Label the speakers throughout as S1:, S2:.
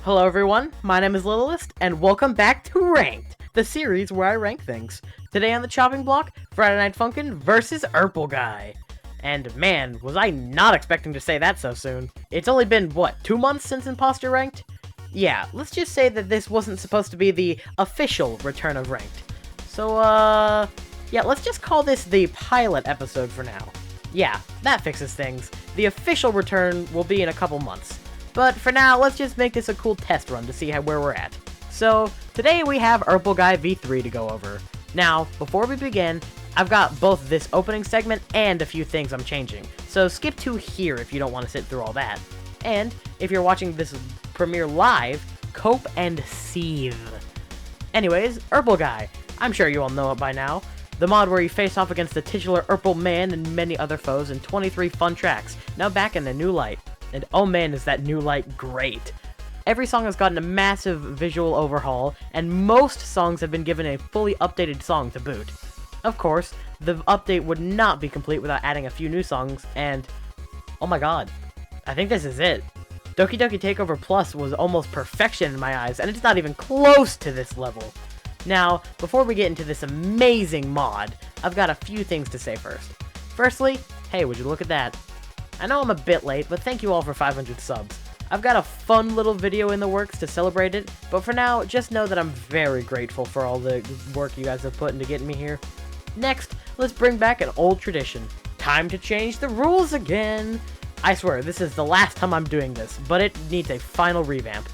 S1: Hello everyone, my name is Littlest, and welcome back to Ranked, the series where I rank things. Today on the chopping block, Friday Night Funkin' versus Ourple Guy. And man, was I not expecting to say that so soon. It's only been, what, 2 months since Imposter Ranked? Yeah, let's just say that this wasn't supposed to be the official return of Ranked. So, yeah, let's just call this the pilot episode for now. Yeah, that fixes things. The official return will be in a couple months. But for now, let's just make this a cool test run to see where we're at. So, today we have Ourple Guy v3 to go over. Now, before we begin, I've got both this opening segment and a few things I'm changing. So skip to here if you don't want to sit through all that. And, if you're watching this premiere live, cope and seethe. Anyways, Ourple Guy. I'm sure you all know it by now. The mod where you face off against the titular Ourple Man and many other foes in 23 fun tracks, now back in a new light. And oh man, is that new light great! Every song has gotten a massive visual overhaul, and most songs have been given a fully updated song to boot. Of course, the update would not be complete without adding a few new songs, and oh my god, I think this is it. Doki Doki Takeover Plus was almost perfection in my eyes, and it's not even close to this level. Now, before we get into this amazing mod, I've got a few things to say first. Firstly, hey, would you look at that? I know I'm a bit late, but thank you all for 500 subs. I've got a fun little video in the works to celebrate it, but for now, just know that I'm very grateful for all the work you guys have put into getting me here. Next, let's bring back an old tradition. Time to change the rules again! I swear, this is the last time I'm doing this, but it needs a final revamp.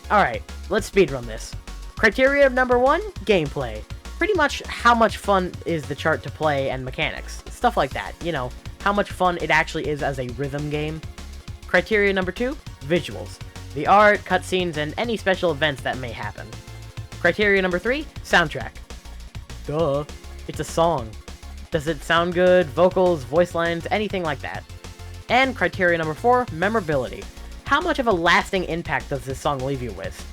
S1: Alright, let's speedrun this. Criteria number 1, gameplay. Pretty much how much fun is the chart to play and mechanics. Stuff like that, you know. How much fun it actually is as a rhythm game. Criteria number 2, visuals. The art, cutscenes, and any special events that may happen. Criteria number 3, soundtrack. Duh, it's a song. Does it sound good, vocals, voice lines, anything like that? And criteria number 4, memorability. How much of a lasting impact does this song leave you with?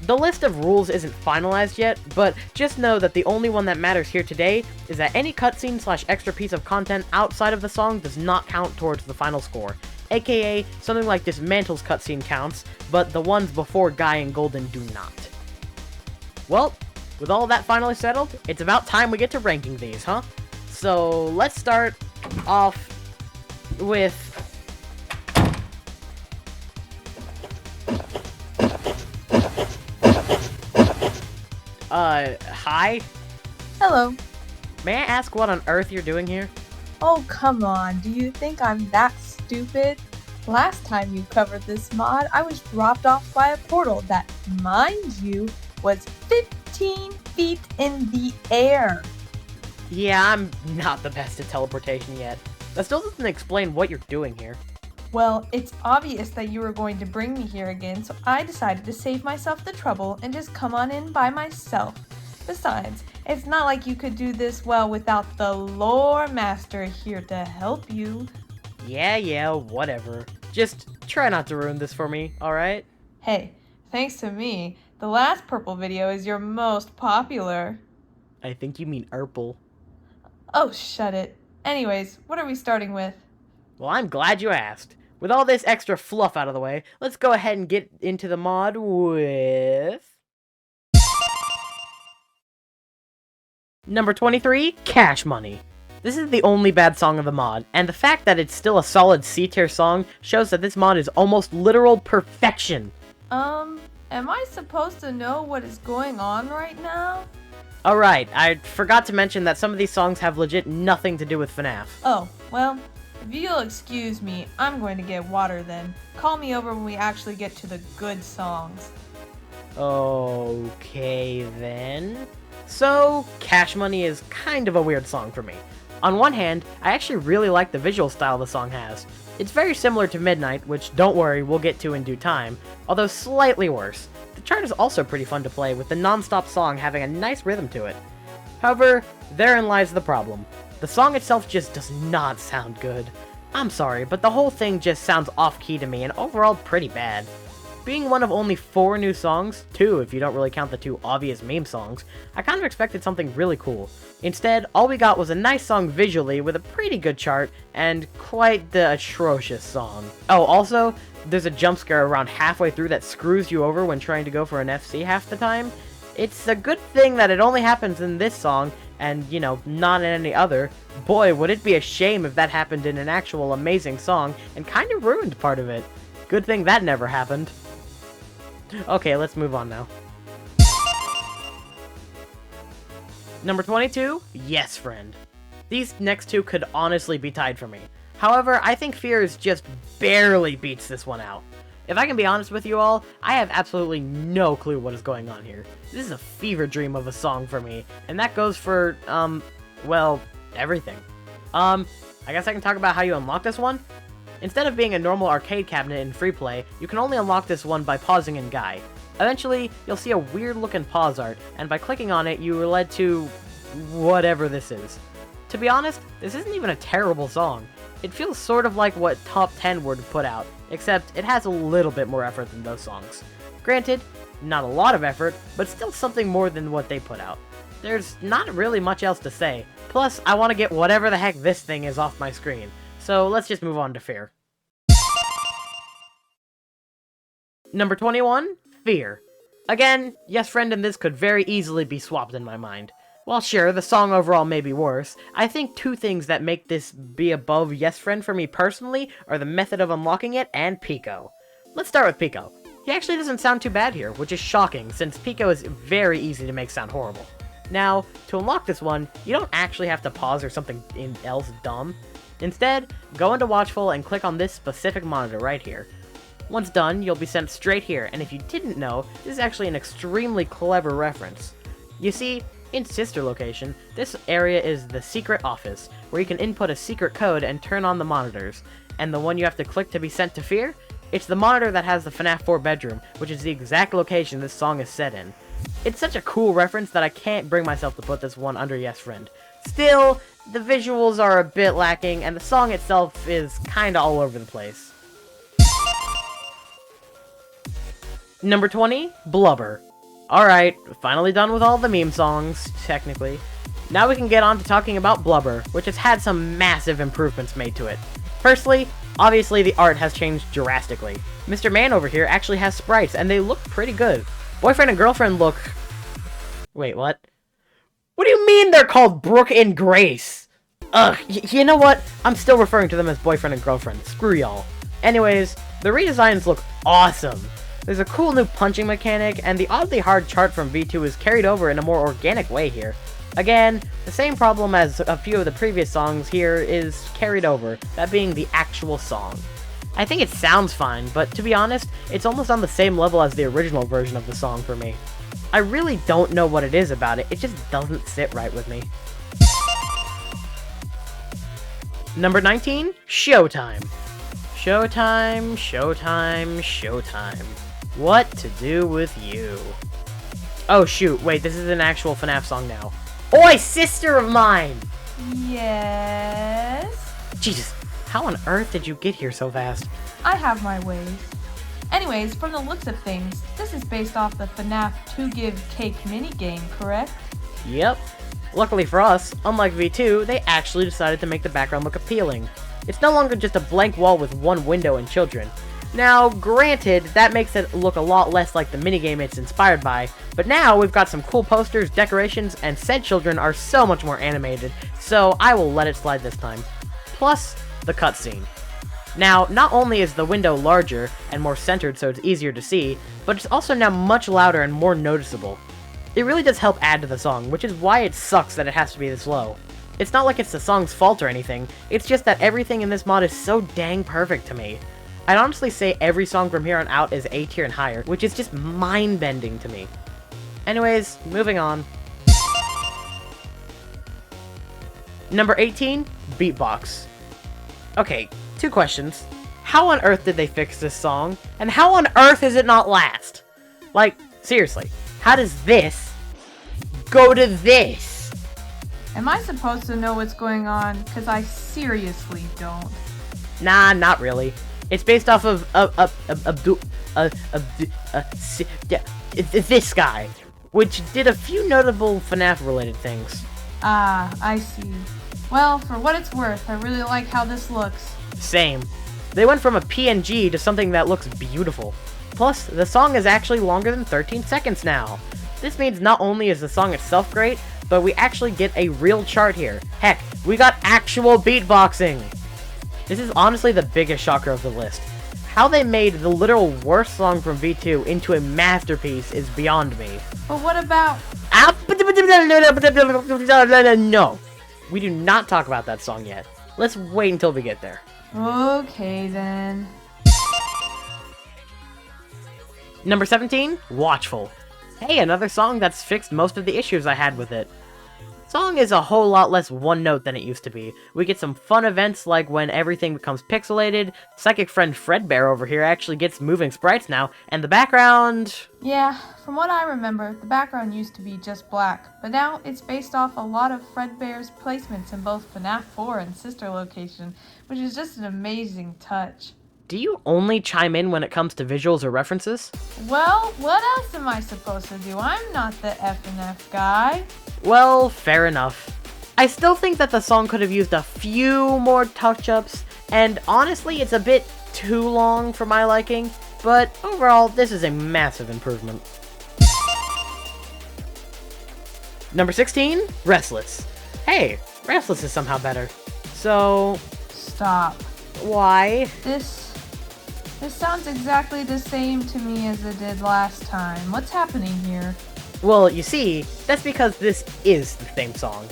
S1: The list of rules isn't finalized yet, but just know that the only one that matters here today is that any cutscene / extra piece of content outside of the song does not count towards the final score. AKA, something like Dismantle's cutscene counts, but the ones before Guy and Golden do not. Well, with all that finally settled, it's about time we get to ranking these, huh? So, let's start off with hi?
S2: Hello.
S1: May I ask what on earth you're doing here?
S2: Oh, come on. Do you think I'm that stupid? Last time you covered this mod, I was dropped off by a portal that, mind you, was 15 feet in the air.
S1: Yeah, I'm not the best at teleportation yet. That still doesn't explain what you're doing here.
S2: Well, it's obvious that you were going to bring me here again, so I decided to save myself the trouble and just come on in by myself. Besides, it's not like you could do this well without the lore master here to help you.
S1: Yeah, whatever. Just try not to ruin this for me, alright?
S2: Hey, thanks to me, the last purple video is your most popular.
S1: I think you mean Ourple.
S2: Oh, shut it. Anyways, what are we starting with?
S1: Well, I'm glad you asked. With all this extra fluff out of the way, let's go ahead and get into the mod with number 23, Cash Money. This is the only bad song of the mod, and the fact that it's still a solid C-tier song shows that this mod is almost literal perfection.
S2: Am I supposed to know what is going on right now?
S1: Alright, I forgot to mention that some of these songs have legit nothing to do with FNAF.
S2: Oh, well, if you'll excuse me, I'm going to get water then. Call me over when we actually get to the good songs.
S1: Okay then. So, Cash Money is kind of a weird song for me. On one hand, I actually really like the visual style the song has. It's very similar to Midnight, which don't worry, we'll get to in due time, although slightly worse. The chart is also pretty fun to play, with the non-stop song having a nice rhythm to it. However, therein lies the problem. The song itself just does not sound good. I'm sorry, but the whole thing just sounds off-key to me and overall pretty bad. Being one of only 4 new songs, 2 if you don't really count the 2 obvious meme songs, I kind of expected something really cool. Instead, all we got was a nice song visually with a pretty good chart, and quite the atrocious song. Oh, also, there's a jump scare around halfway through that screws you over when trying to go for an FC half the time. It's a good thing that it only happens in this song, and, you know, not in any other. Boy, would it be a shame if that happened in an actual amazing song, and kind of ruined part of it. Good thing that never happened. Okay, let's move on now. Number 22, Yes Friend. These next 2 could honestly be tied for me. However, I think Fears just barely beats this one out. If I can be honest with you all, I have absolutely no clue what is going on here. This is a fever dream of a song for me, and that goes for, well, everything. I guess I can talk about how you unlock this one? Instead of being a normal arcade cabinet in free play, you can only unlock this one by pausing in Guy. Eventually, you'll see a weird looking pause art, and by clicking on it, you are led to whatever this is. To be honest, this isn't even a terrible song. It feels sort of like what Top 10 were to put out, except it has a little bit more effort than those songs. Granted, not a lot of effort, but still something more than what they put out. There's not really much else to say, plus I want to get whatever the heck this thing is off my screen. So let's just move on to Fear. Number 21, Fear. Again, Yes Friend and this could very easily be swapped in my mind. While sure, the song overall may be worse, I think 2 things that make this be above Yes Friend for me personally are the method of unlocking it and Pico. Let's start with Pico. He actually doesn't sound too bad here, which is shocking since Pico is very easy to make sound horrible. Now, to unlock this one, you don't actually have to pause or something else dumb. Instead, go into Watchful and click on this specific monitor right here. Once done, you'll be sent straight here, and if you didn't know, this is actually an extremely clever reference. You see, in Sister Location, this area is the secret office, where you can input a secret code and turn on the monitors, and the one you have to click to be sent to Fear? It's the monitor that has the FNAF 4 bedroom, which is the exact location this song is set in. It's such a cool reference that I can't bring myself to put this one under Yes Friend. Still, the visuals are a bit lacking, and the song itself is kinda all over the place. Number 20, Blubber. Alright, finally done with all the meme songs, technically. Now we can get on to talking about Blubber, which has had some massive improvements made to it. Firstly, obviously the art has changed drastically. Mr. Man over here actually has sprites, and they look pretty good. Boyfriend and girlfriend look... Wait, what? What do you mean they're called Brooke and Grace? Ugh, you know what? I'm still referring to them as boyfriend and girlfriend. Screw y'all. Anyways, the redesigns look awesome. There's a cool new punching mechanic, and the oddly hard chart from V2 is carried over in a more organic way here. Again, the same problem as a few of the previous songs here is carried over, that being the actual song. I think it sounds fine, but to be honest, it's almost on the same level as the original version of the song for me. I really don't know what it is about it, it just doesn't sit right with me. Number 19, Showtime. Showtime, Showtime, Showtime. What to do with you? Oh shoot, wait, this is an actual FNAF song now. Oi, sister of mine!
S2: Yes?
S1: Jesus, how on earth did you get here so fast?
S2: I have my ways. Anyways, from the looks of things, this is based off the FNAF 2 Give Cake minigame, correct?
S1: Yep. Luckily for us, unlike V2, they actually decided to make the background look appealing. It's no longer just a blank wall with one window and children. Now, granted, that makes it look a lot less like the minigame it's inspired by, but now we've got some cool posters, decorations, and said children are so much more animated, so I will let it slide this time. Plus, the cutscene. Now, not only is the window larger and more centered so it's easier to see, but it's also now much louder and more noticeable. It really does help add to the song, which is why it sucks that it has to be this low. It's not like it's the song's fault or anything, it's just that everything in this mod is so dang perfect to me. I'd honestly say every song from here on out is A tier and higher, which is just mind-bending to me. Anyways, moving on. Number 18, Beatbox. Okay, 2 questions. How on earth did they fix this song? And how on earth is it not last? Like, seriously, how does this go to this?
S2: Am I supposed to know what's going on? Because I seriously don't.
S1: Nah, not really. It's based off of this guy, which did a few notable FNAF-related things.
S2: Ah, I see. Well, for what it's worth, I really like how this looks.
S1: Same. They went from a PNG to something that looks beautiful. Plus, the song is actually longer than 13 seconds now. This means not only is the song itself great, but we actually get a real chart here. Heck, we got actual beatboxing! This is honestly the biggest shocker of the list. How they made the literal worst song from V2 into a masterpiece is beyond me.
S2: But what about...
S1: No! We do not talk about that song yet. Let's wait until we get there.
S2: Okay, then.
S1: Number 17, Watchful. Hey, another song that's fixed most of the issues I had with it. Song is a whole lot less one note than it used to be. We get some fun events like when everything becomes pixelated, Psychic Friend Fredbear over here actually gets moving sprites now, and the background...
S2: Yeah, from what I remember, the background used to be just black, but now it's based off a lot of Fredbear's placements in both FNAF 4 and Sister Location, which is just an amazing touch.
S1: Do you only chime in when it comes to visuals or references?
S2: Well, what else am I supposed to do? I'm not the FNF guy.
S1: Well, fair enough. I still think that the song could have used a few more touch-ups, and honestly, it's a bit too long for my liking, but overall, this is a massive improvement. Number 16, Restless. Hey, Restless is somehow better. So...
S2: Stop.
S1: Why?
S2: This sounds exactly the same to me as it did last time. What's happening here?
S1: Well, you see, that's because this is the same song.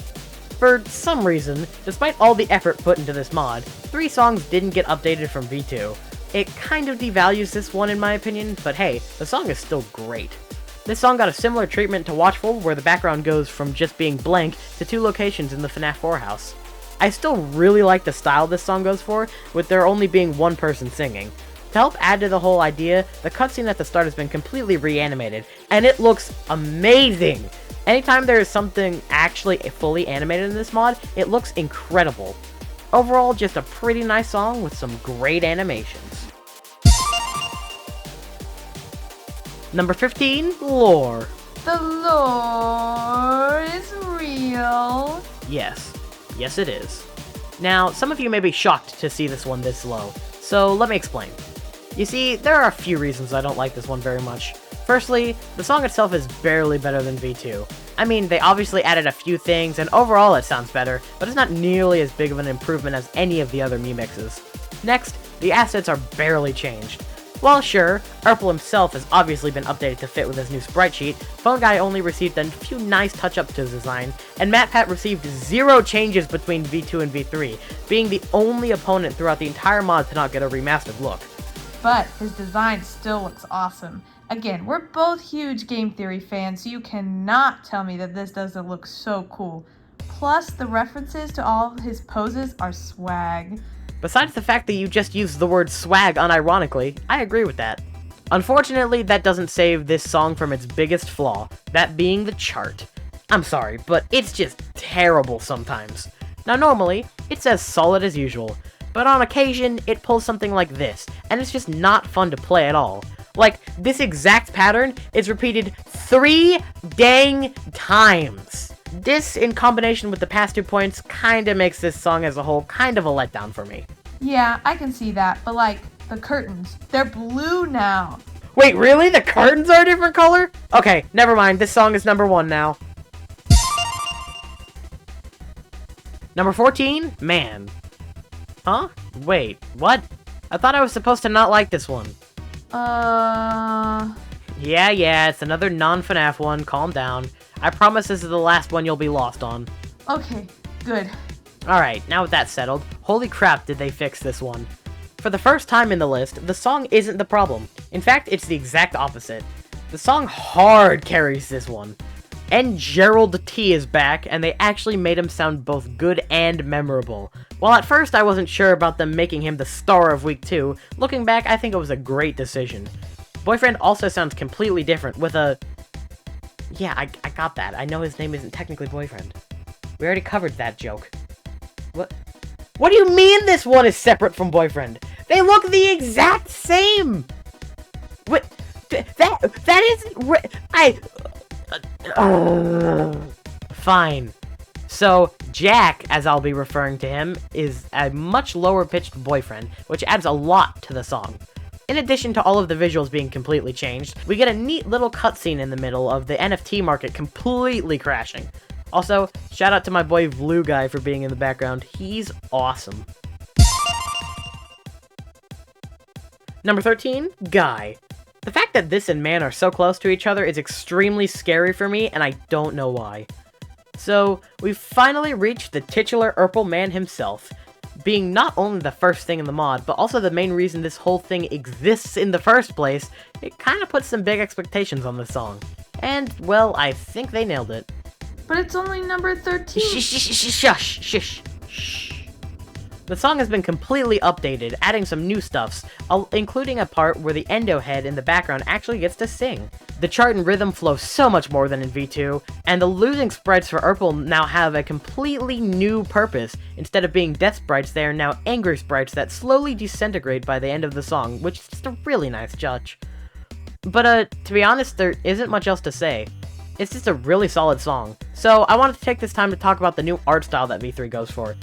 S1: For some reason, despite all the effort put into this mod, 3 songs didn't get updated from V2. It kind of devalues this one in my opinion, but hey, the song is still great. This song got a similar treatment to Watchful, where the background goes from just being blank to 2 locations in the FNAF 4 house. I still really like the style this song goes for, with there only being one person singing. To help add to the whole idea, the cutscene at the start has been completely reanimated, and it looks amazing! Anytime there is something actually fully animated in this mod, it looks incredible. Overall, just a pretty nice song with some great animations. Number 15, Lore.
S2: The lore is real.
S1: Yes. Yes, it is. Now, some of you may be shocked to see this one this low, so let me explain. You see, there are a few reasons I don't like this one very much. Firstly, the song itself is barely better than V2. I mean, they obviously added a few things, and overall it sounds better, but it's not nearly as big of an improvement as any of the other remixes. Next, the assets are barely changed. While sure, Ourple himself has obviously been updated to fit with his new sprite sheet, Phone Guy only received a few nice touch-ups to his design, and MatPat received 0 changes between V2 and V3, being the only opponent throughout the entire mod to not get a remastered look.
S2: But his design still looks awesome. Again, we're both huge game theory fans, so you cannot tell me that this doesn't look so cool. Plus, the references to all of his poses are swag.
S1: Besides the fact that you just used the word swag unironically, I agree with that. Unfortunately, that doesn't save this song from its biggest flaw, that being the chart. I'm sorry, but it's just terrible sometimes. Now normally, it's as solid as usual, but on occasion, it pulls something like this, and it's just not fun to play at all. Like, this exact pattern is repeated 3 dang times. This, in combination with the past 2 points, kinda makes this song as a whole kind of a letdown for me.
S2: Yeah, I can see that, but like, the curtains, they're blue now.
S1: Wait, really? The curtains are a different color? Okay, never mind, this song is number 1 now. Number 14, Man. Huh? Wait, what? I thought I was supposed to not like this one. Yeah, it's another non-FNAF one, calm down. I promise this is the last one you'll be lost on.
S2: Okay, good.
S1: Alright, now with that settled, holy crap did they fix this one. For the first time in the list, the song isn't the problem. In fact, it's the exact opposite. The song hard carries this one. And Gerald T is back, and they actually made him sound both good and memorable. While at first I wasn't sure about them making him the star of week 2, looking back I think it was a great decision. Boyfriend also sounds completely different with a... Yeah, I got that. I know his name isn't technically Boyfriend. We already covered that joke. What do you mean this one is separate from Boyfriend? They look the exact same! What? That isn't fine. So, Jack, as I'll be referring to him, is a much lower-pitched boyfriend, which adds a lot to the song. In addition to all of the visuals being completely changed, we get a neat little cutscene in the middle of the NFT market completely crashing. Also, shout out to my boy Blue Guy for being in the background. He's awesome. Number 13, Guy. The fact that this and Man are so close to each other is extremely scary for me, and I don't know why. So, we've finally reached the titular Ourple man himself, being not only the first thing in the mod, but also the main reason this whole thing exists in the first place. It kinda puts some big expectations on this song. And, well, I think they nailed it.
S2: But it's only number 13.
S1: Shush. The song has been completely updated, adding some new stuffs, including a part where the endo head in the background actually gets to sing. The chart and rhythm flow so much more than in V2, and the losing sprites for Ourple now have a completely new purpose. Instead of being death sprites, they are now angry sprites that slowly disintegrate by the end of the song, which is just a really nice touch. But, to be honest, there isn't much else to say. It's just a really solid song. So, I wanted to take this time to talk about the new art style that V3 goes for.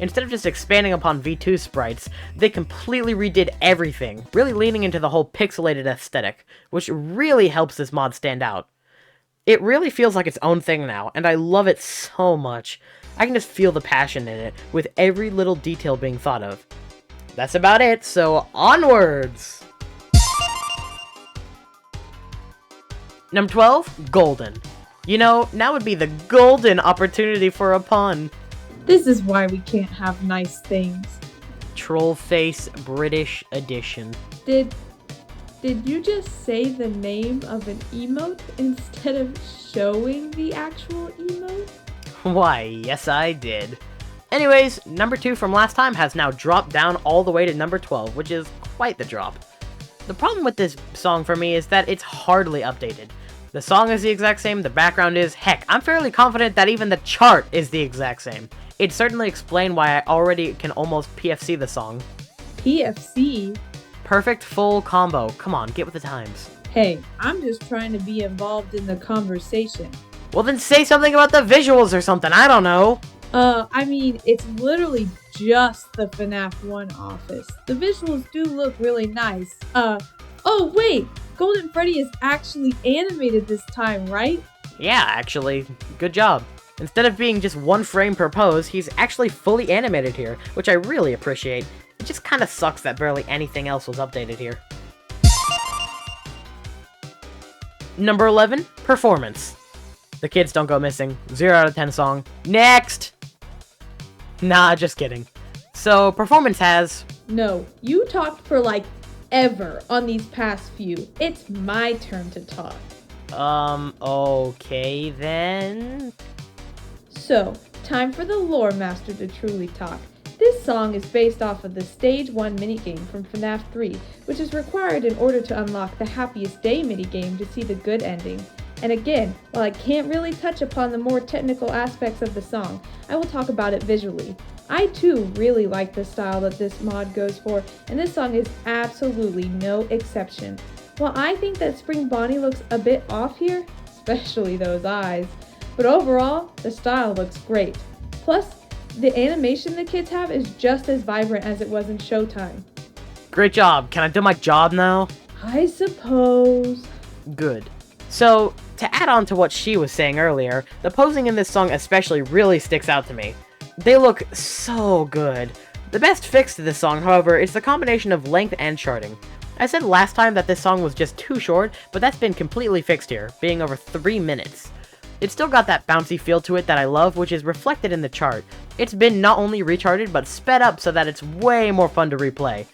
S1: Instead of just expanding upon V2 sprites, they completely redid everything, really leaning into the whole pixelated aesthetic, which really helps this mod stand out. It really feels like its own thing now, and I love it so much. I can just feel the passion in it, with every little detail being thought of. That's about it, so onwards! Number 12, Golden. You know, now would be the golden opportunity for a pun.
S3: This is why we can't have nice things.
S1: Trollface British edition.
S3: Did you just say the name of an emote instead of showing the actual emote?
S1: Why, yes I did. Anyways, number 2 from last time has now dropped down all the way to number 12, which is quite the drop. The problem with this song for me is that it's hardly updated. The song is the exact same, the background is, heck, I'm fairly confident that even the chart is the exact same. It'd certainly explain why I already can almost PFC the song.
S3: PFC?
S1: Perfect full combo. Come on, get with the times.
S3: Hey, I'm just trying to be involved in the conversation.
S1: Well then say something about the visuals or something, I don't know.
S3: I mean, it's literally just the FNAF 1 office. The visuals do look really nice. Oh wait! Golden Freddy is actually animated this time, right?
S1: Yeah, actually. Good job. Instead of being just one frame per pose, he's actually fully animated here, which I really appreciate. It just kinda sucks that barely anything else was updated here. Number 11, Performance. The kids don't go missing. 0 out of 10 song. Next! Nah, just kidding. So, Performance has...
S3: No, you talked for like ever on these past few. It's my turn to talk.
S1: Okay then...
S3: So, time for the lore master to truly talk. This song is based off of the Stage 1 minigame from FNAF 3, which is required in order to unlock the Happiest Day minigame to see the good ending. And again, while I can't really touch upon the more technical aspects of the song, I will talk about it visually. I too really like the style that this mod goes for, and this song is absolutely no exception. While I think that Spring Bonnie looks a bit off here, especially those eyes, but overall, the style looks great. Plus, the animation the kids have is just as vibrant as it was in Showtime.
S1: Great job. Can I do my job now?
S3: I suppose.
S1: Good. So, to add on to what she was saying earlier, the posing in this song especially really sticks out to me. They look so good. The best fix to this song, however, is the combination of length and charting. I said last time that this song was just too short, but that's been completely fixed here, being over 3 minutes. It's still got that bouncy feel to it that I love, which is reflected in the chart. It's been not only recharted, but sped up so that it's way more fun to replay.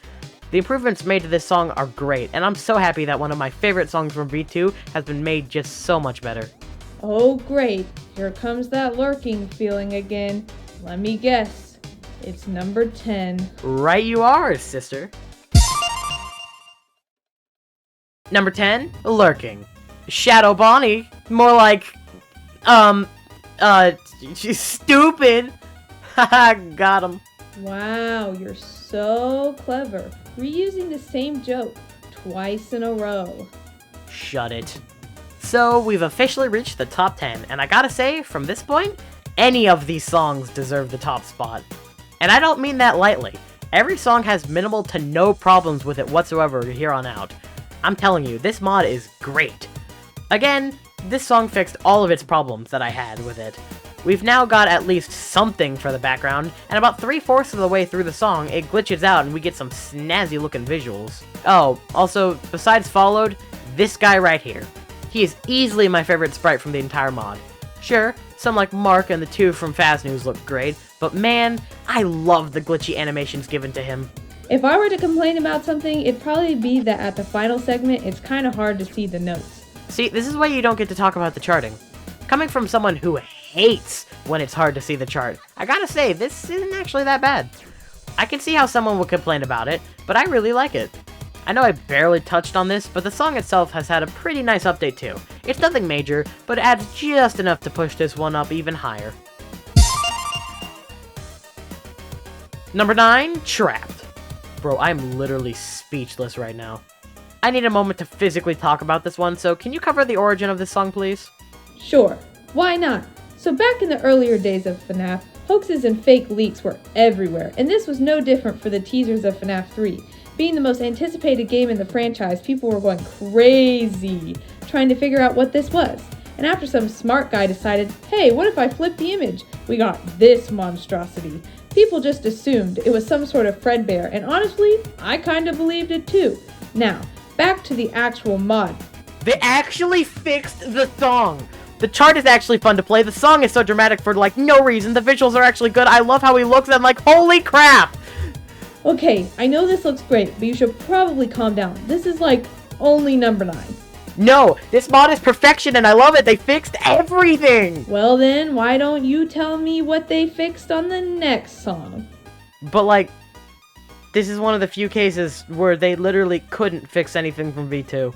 S1: The improvements made to this song are great, and I'm so happy that one of my favorite songs from V2 has been made just so much better.
S3: Oh great, here comes that lurking feeling again. Let me guess, it's number 10.
S1: Right you are, sister. Number 10, Lurking. Shadow Bonnie, more like, she's stupid. Haha, got him.
S3: Wow, you're so clever. Reusing the same joke twice in a row.
S1: Shut it. So, we've officially reached the top 10, and I gotta say, from this point, any of these songs deserve the top spot. And I don't mean that lightly. Every song has minimal to no problems with it whatsoever here on out. I'm telling you, this mod is great. Again, this song fixed all of its problems that I had with it. We've now got at least something for the background, and about 3/4 of the way through the song, it glitches out and we get some snazzy looking visuals. Oh, also, besides Followed, this guy right here. He is easily my favorite sprite from the entire mod. Sure, some like Mark and the two from Fast News look great, but man, I love the glitchy animations given to him.
S3: If I were to complain about something, it'd probably be that at the final segment, it's kind of hard to see the notes.
S1: See, this is why you don't get to talk about the charting. Coming from someone who hates when it's hard to see the chart, I gotta say, this isn't actually that bad. I can see how someone would complain about it, but I really like it. I know I barely touched on this, but the song itself has had a pretty nice update too. It's nothing major, but it adds just enough to push this one up even higher. Number 9, Trapped. Bro, I'm literally speechless right now. I need a moment to physically talk about this one, so can you cover the origin of this song, please?
S3: Sure, why not? So back in the earlier days of FNAF, hoaxes and fake leaks were everywhere, and this was no different for the teasers of FNAF 3. Being the most anticipated game in the franchise, people were going crazy trying to figure out what this was. And after some smart guy decided, hey, what if I flip the image? We got this monstrosity. People just assumed it was some sort of Fredbear, and honestly, I kinda believed it too. Now, back to the actual mod.
S1: They actually fixed the song! The chart is actually fun to play, the song is so dramatic for like no reason, the visuals are actually good, I love how he looks, and like, holy crap!
S3: Okay, I know this looks great, but you should probably calm down. This is like only number 9.
S1: No, this mod is perfection and I love it, they fixed everything!
S3: Well then, why don't you tell me what they fixed on the next song?
S1: But like, this is one of the few cases where they literally couldn't fix anything from V2.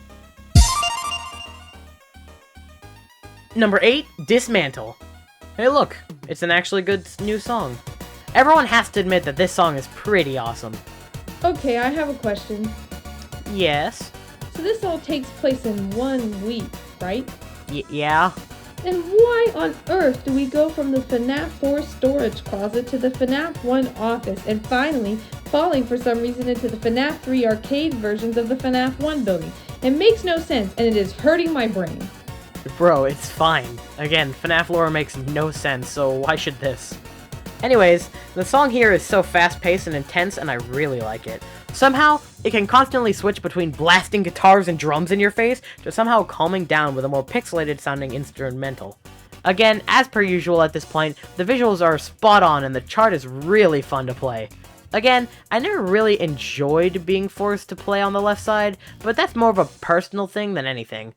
S1: Number 8, Dismantle. Hey look, it's an actually good new song. Everyone has to admit that this song is pretty awesome.
S3: Okay, I have a question.
S1: Yes.
S3: So this all takes place in 1 week, right?
S1: Yeah.
S3: And why on earth do we go from the FNAF 4 storage closet to the FNAF 1 office and finally falling for some reason into the FNAF 3 arcade versions of the FNAF 1 building? It makes no sense and it is hurting my brain.
S1: Bro, it's fine. Again, FNAF lore makes no sense, so why should this? Anyways, the song here is so fast-paced and intense, and I really like it. Somehow, it can constantly switch between blasting guitars and drums in your face to somehow calming down with a more pixelated-sounding instrumental. Again, as per usual at this point, the visuals are spot on and the chart is really fun to play. Again, I never really enjoyed being forced to play on the left side, but that's more of a personal thing than anything.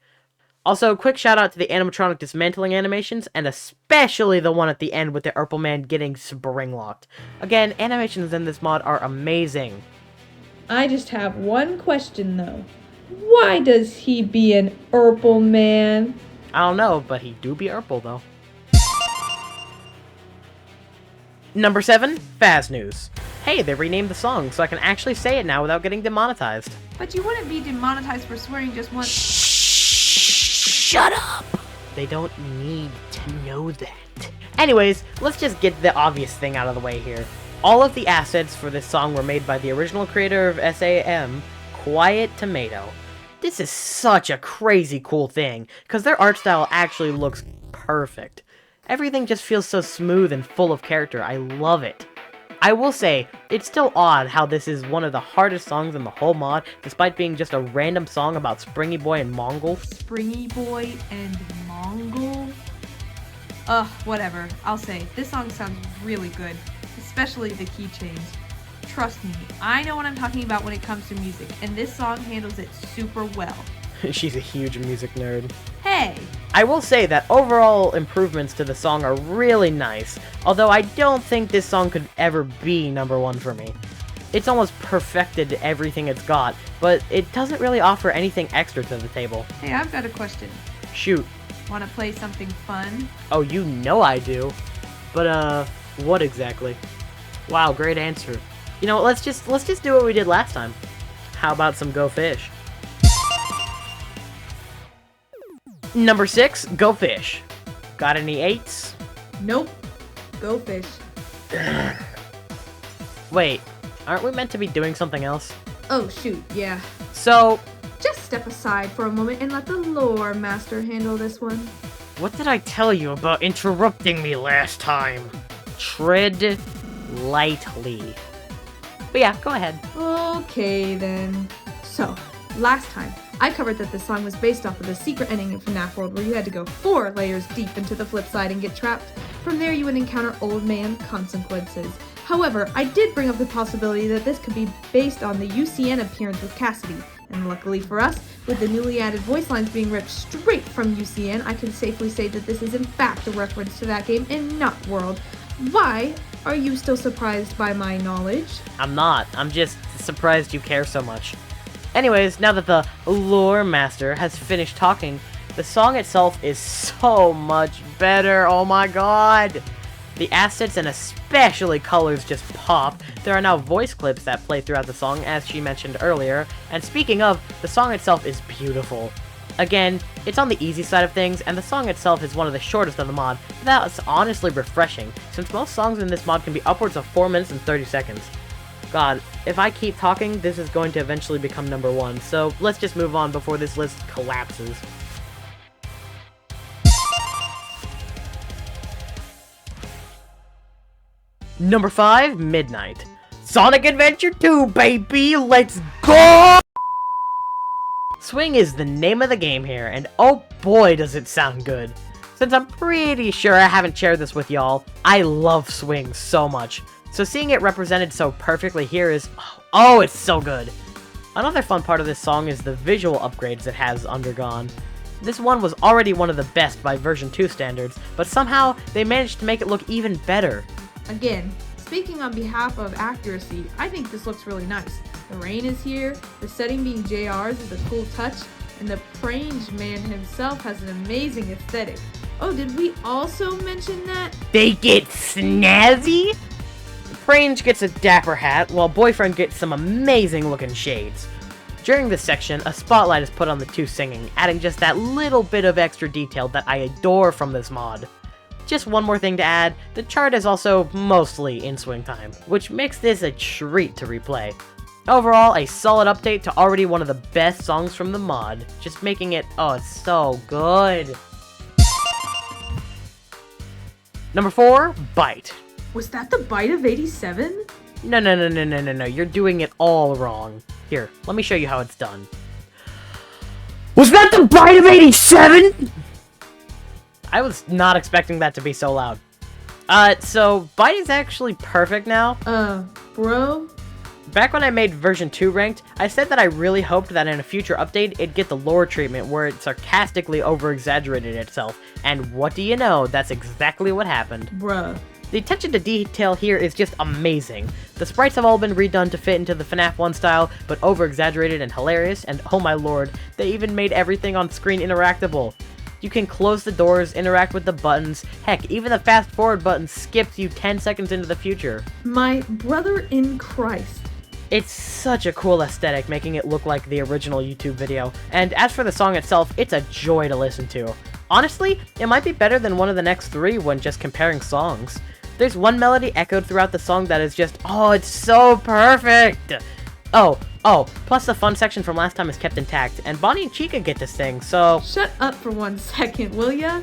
S1: Also, quick shout out to the animatronic dismantling animations, and especially the one at the end with the Ourple man getting spring locked. Again, animations in this mod are amazing.
S3: I just have one question though. Why does he be an Ourple man?
S1: I don't know, but he do be Ourple though. Number 7, Faz News. Hey, they renamed the song, so I can actually say it now without getting demonetized.
S2: But you wouldn't be demonetized for swearing just once.
S1: Shut up! They don't need to know that. Anyways, let's just get the obvious thing out of the way here. All of the assets for this song were made by the original creator of SAM, Quiet Tomato. This is such a crazy cool thing, because their art style actually looks perfect. Everything just feels so smooth and full of character, I love it. I will say, it's still odd how this is one of the hardest songs in the whole mod, despite being just a random song about Springy Boy and Mongol.
S2: Springy Boy and Mongol? Whatever. I'll say, this song sounds really good, especially the keychains. Trust me, I know what I'm talking about when it comes to music, and this song handles it super well.
S1: She's a huge music nerd.
S2: Hey!
S1: I will say that overall improvements to the song are really nice, although I don't think this song could ever be number 1 for me. It's almost perfected everything it's got, but it doesn't really offer anything extra to the table.
S2: Hey, I've got a question.
S1: Shoot.
S2: Wanna play something fun?
S1: Oh, you know I do. But, what exactly? Wow, great answer. You know, let's just do what we did last time. How about some Go Fish? Number 6, Go Fish. Got any 8s?
S3: Nope. Go fish.
S1: Wait, aren't we meant to be doing something else?
S3: Oh, shoot, yeah.
S1: So,
S3: Just step aside for a moment and let the lore master handle this one.
S1: what did I tell you about interrupting me last time? Tread lightly. But yeah, go ahead.
S3: Okay, then. So, last time, I covered that this song was based off of the secret ending in FNAF World where you had to go 4 layers deep into the flip side and get trapped. From there, you would encounter Old Man Consequences. However, I did bring up the possibility that this could be based on the UCN appearance with Cassidy. And luckily for us, with the newly added voice lines being ripped straight from UCN, I can safely say that this is in fact a reference to that game and not World. Why are you still surprised by my knowledge?
S1: I'm not. I'm just surprised you care so much. Anyways, now that the lore master has finished talking, the song itself is so much better. Oh my god! The assets and especially colors just pop. There are now voice clips that play throughout the song, as she mentioned earlier. And speaking of, the song itself is beautiful. Again, it's on the easy side of things, and the song itself is one of the shortest of the mod. That's honestly refreshing, since most songs in this mod can be upwards of 4 minutes and 30 seconds. God, if I keep talking, this is going to eventually become number 1, so let's just move on before this list collapses. Number 5, Midnight. Sonic Adventure 2, baby! Let's go! Swing is the name of the game here, and oh boy does it sound good. Since I'm pretty sure I haven't shared this with y'all, I love Swing so much. So seeing it represented so perfectly here is, oh, it's so good. Another fun part of this song is the visual upgrades it has undergone. This one was already one of the best by version 2 standards, but somehow they managed to make it look even better.
S3: Again, speaking on behalf of accuracy, I think this looks really nice. The rain is here, the setting being JR's is a cool touch, and the Prange man himself has an amazing aesthetic. Oh, did we also mention that?
S1: They get snazzy? Prange gets a dapper hat, while Boyfriend gets some amazing looking shades. During this section, a spotlight is put on the two singing, adding just that little bit of extra detail that I adore from this mod. Just one more thing to add, the chart is also mostly in swing time, which makes this a treat to replay. Overall, a solid update to already one of the best songs from the mod, just making it, oh, it's so good. Number 4, Bite.
S3: Was that the bite of 87?
S1: No, you're doing it all wrong. Here, let me show you how it's done. Was that the bite of 87? I was not expecting that to be so loud. So, Bite is actually perfect now.
S3: Bro?
S1: Back when I made version 2 ranked, I said that I really hoped that in a future update, it'd get the lore treatment where it sarcastically over-exaggerated itself. And what do you know, that's exactly what happened.
S3: Bruh.
S1: The attention to detail here is just amazing. The sprites have all been redone to fit into the FNAF 1 style, but over-exaggerated and hilarious, and oh my lord, they even made everything on screen interactable. You can close the doors, interact with the buttons, heck, even the fast forward button skips you 10 seconds into the future.
S3: My brother in Christ.
S1: It's such a cool aesthetic, making it look like the original YouTube video, and as for the song itself, it's a joy to listen to. Honestly, it might be better than one of the next 3 when just comparing songs. There's one melody echoed throughout the song that is just, oh, it's so perfect! Oh, plus the fun section from last time is kept intact, and Bonnie and Chica get to sing, so...
S3: Shut up for 1 second, will ya?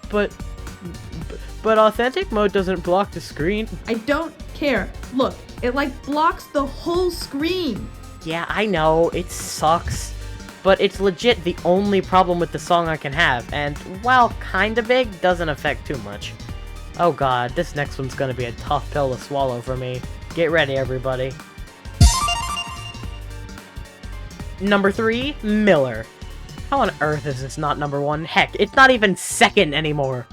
S1: But authentic mode doesn't block the screen.
S3: I don't care. Look, it like blocks the whole screen.
S1: Yeah, I know, it sucks. But it's legit the only problem with the song I can have, and while kinda big, doesn't affect too much. Oh god, this next one's gonna be a tough pill to swallow for me. Get ready, everybody. Number 3, Miller. How on earth is this not number 1? Heck, it's not even second anymore.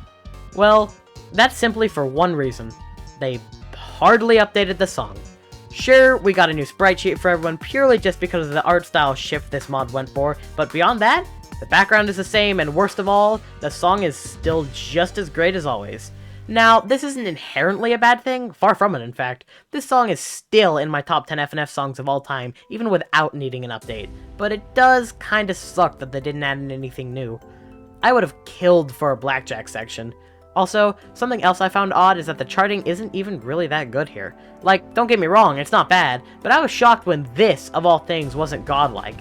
S1: Well, that's simply for one reason. They hardly updated the song. Sure, we got a new sprite sheet for everyone purely just because of the art style shift this mod went for, but beyond that, the background is the same, and worst of all, the song is still just as great as always. Now, this isn't inherently a bad thing, far from it in fact. This song is still in my top 10 FNF songs of all time, even without needing an update. But it does kinda suck that they didn't add in anything new. I would have killed for a blackjack section. Also, something else I found odd is that the charting isn't even really that good here. Like, don't get me wrong, it's not bad, but I was shocked when this, of all things, wasn't godlike.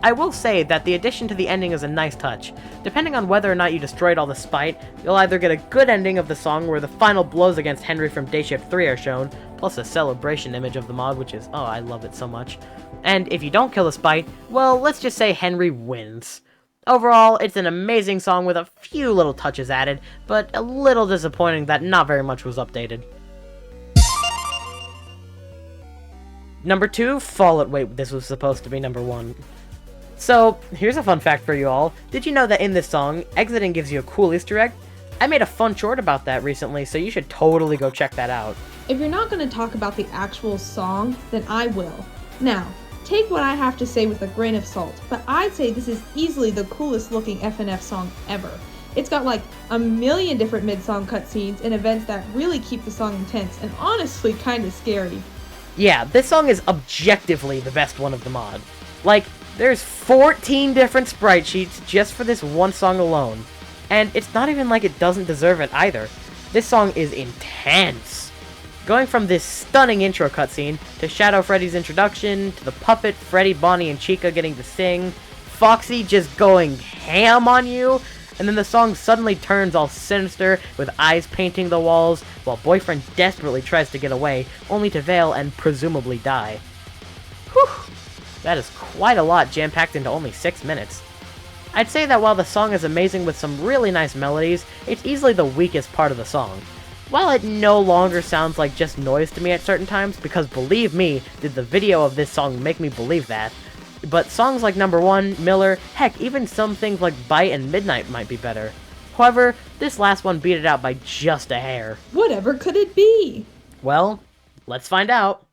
S1: I will say that the addition to the ending is a nice touch. Depending on whether or not you destroyed all the spite, you'll either get a good ending of the song where the final blows against Henry from Day Shift 3 are shown, plus a celebration image of the mod, which is, oh, I love it so much. And if you don't kill the spite, well, let's just say Henry wins. Overall, it's an amazing song with a few little touches added, but a little disappointing that not very much was updated. Number 2, Fallout. Wait, this was supposed to be number 1. So, here's a fun fact for you all. Did you know that in this song, exiting gives you a cool Easter egg? I made a fun short about that recently, so you should totally go check that out.
S3: If you're not going to talk about the actual song, then I will. Now, take what I have to say with a grain of salt, but I'd say this is easily the coolest looking FNF song ever. It's got like a million different mid-song cutscenes and events that really keep the song intense and honestly kinda scary.
S1: Yeah, this song is objectively the best one of the mod. Like, there's 14 different sprite sheets just for this one song alone. And it's not even like it doesn't deserve it either. This song is intense. Going from this stunning intro cutscene, to Shadow Freddy's introduction, to the puppet Freddy, Bonnie, and Chica getting to sing, Foxy just going ham on you, and then the song suddenly turns all sinister, with eyes painting the walls, while boyfriend desperately tries to get away, only to fail and presumably die. Whew! That is quite a lot jam-packed into only 6 minutes. I'd say that while the song is amazing with some really nice melodies, it's easily the weakest part of the song. While it no longer sounds like just noise to me at certain times, because believe me, did the video of this song make me believe that, but songs like Number 1, Miller, heck, even some things like Bite and Midnight might be better. However, this last one beat it out by just a hair.
S3: Whatever could it be?
S1: Well, let's find out.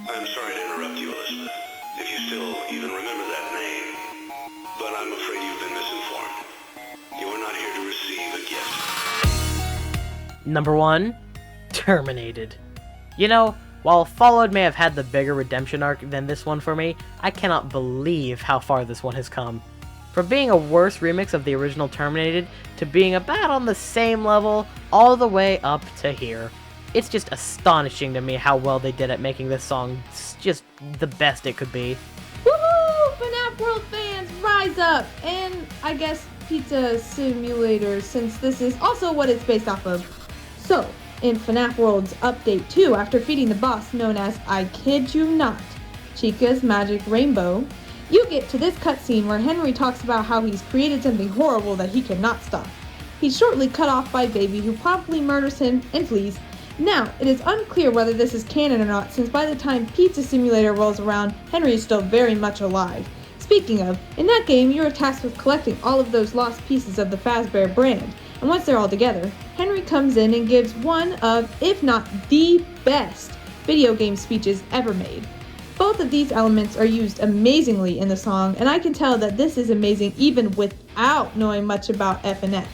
S4: I'm sorry to interrupt you, Elizabeth, if you still even remember that name. But I'm afraid you've been misinformed. You are not here to receive a gift.
S1: Number 1, Terminated. You know, while Followed may have had the bigger redemption arc than this one for me, I cannot believe how far this one has come. From being a worse remix of the original Terminated, to being about on the same level, all the way up to here. It's just astonishing to me how well they did at making this song just the best it could be.
S3: Woohoo! FNAF World fans, rise up! And I guess Pizza Simulator, since this is also what it's based off of. So, in FNAF World's Update 2, after defeating the boss known as, I kid you not, Chica's Magic Rainbow, you get to this cutscene where Henry talks about how he's created something horrible that he cannot stop. He's shortly cut off by Baby, who promptly murders him and flees. Now, it is unclear whether this is canon or not, since by the time Pizza Simulator rolls around, Henry is still very much alive. Speaking of, in that game, you're tasked with collecting all of those lost pieces of the Fazbear brand, and once they're all together, Henry comes in and gives one of, if not the best, video game speeches ever made. Both of these elements are used amazingly in the song, and I can tell that this is amazing even without knowing much about FNF.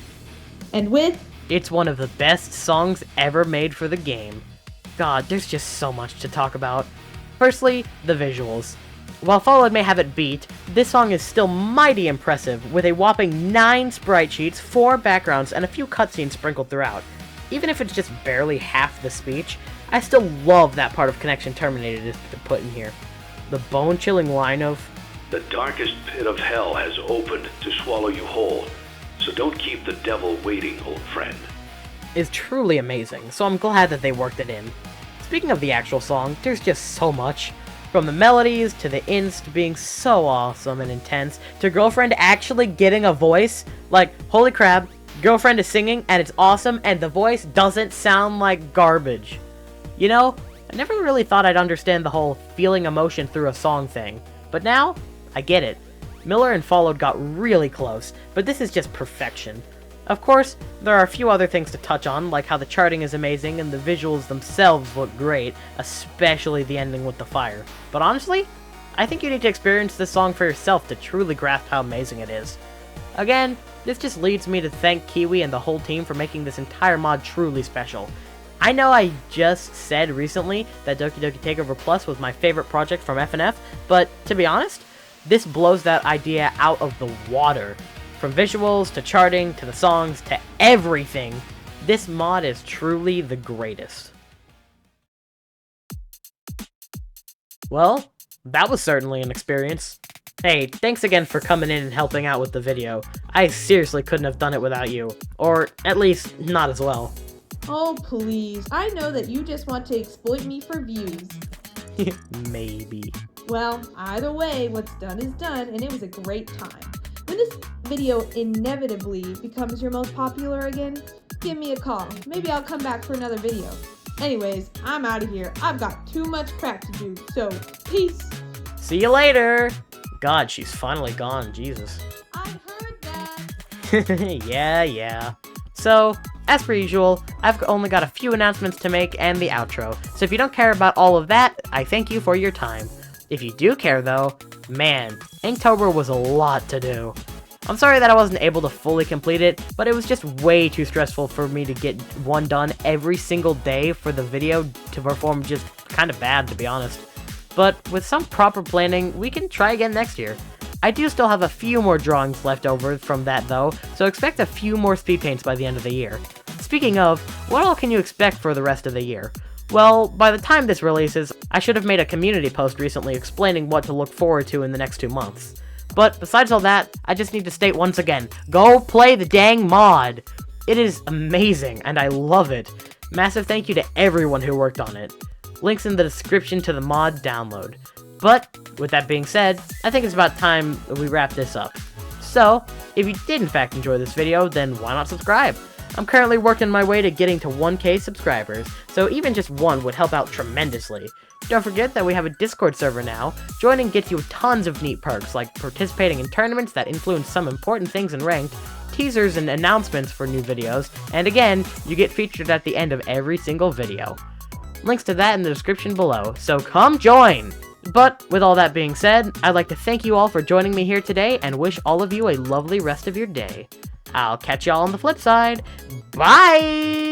S3: And with
S1: It's one of the best songs ever made for the game. God, there's just so much to talk about. Firstly, the visuals. While Fallout may have it beat, this song is still mighty impressive, with a whopping 9 sprite sheets, 4 backgrounds, and a few cutscenes sprinkled throughout. Even if it's just barely half the speech, I still love that part of Connection Terminated is put in here. The bone-chilling line of,
S4: The darkest pit of hell has opened to swallow you whole. So don't keep the devil waiting, old friend.
S1: is truly amazing, so I'm glad that they worked it in. Speaking of the actual song, there's just so much. From the melodies, to the inst being so awesome and intense, to Girlfriend actually getting a voice. Like, holy crap, Girlfriend is singing and it's awesome and the voice doesn't sound like garbage. You know, I never really thought I'd understand the whole feeling emotion through a song thing, but now, I get it. Miller and Followed got really close, but this is just perfection. Of course, there are a few other things to touch on, like how the charting is amazing and the visuals themselves look great, especially the ending with the fire. But honestly, I think you need to experience this song for yourself to truly grasp how amazing it is. Again, this just leads me to thank Kiwi and the whole team for making this entire mod truly special. I know I just said recently that Doki Doki Takeover Plus was my favorite project from FNF, but to be honest, this blows that idea out of the water. From visuals, to charting, to the songs, to everything, this mod is truly the greatest. Well, that was certainly an experience. Hey, thanks again for coming in and helping out with the video. I seriously couldn't have done it without you. Or, at least, not as well.
S3: Oh, please. I know that you just want to exploit me for views.
S1: Maybe.
S3: Well, either way, what's done is done, and it was a great time. When this video inevitably becomes your most popular again, give me a call. Maybe I'll come back for another video. Anyways, I'm out of here. I've got too much crap to do, so peace.
S1: See you later! God, she's finally gone, Jesus.
S3: I heard that.
S1: Yeah. So, as per usual, I've only got a few announcements to make and the outro, so if you don't care about all of that, I thank you for your time. If you do care though, man, Inktober was a lot to do. I'm sorry that I wasn't able to fully complete it, but it was just way too stressful for me to get one done every single day for the video to perform just kind of bad, to be honest. But with some proper planning, we can try again next year. I do still have a few more drawings left over from that though, so expect a few more speed paints by the end of the year. Speaking of, what all can you expect for the rest of the year? Well, by the time this releases, I should have made a community post recently explaining what to look forward to in the next 2 months. But besides all that, I just need to state once again, go play the dang mod! It is amazing, and I love it. Massive thank you to everyone who worked on it. Links in the description to the mod download. But, with that being said, I think it's about time we wrap this up. So, if you did in fact enjoy this video, then why not subscribe? I'm currently working my way to getting to 1K subscribers, so even just one would help out tremendously. Don't forget that we have a Discord server now. Joining gets you tons of neat perks, like participating in tournaments that influence some important things in Ranked, teasers and announcements for new videos, and again, you get featured at the end of every single video. Links to that in the description below, so come join! But, with all that being said, I'd like to thank you all for joining me here today, and wish all of you a lovely rest of your day. I'll catch y'all on the flip side. Bye!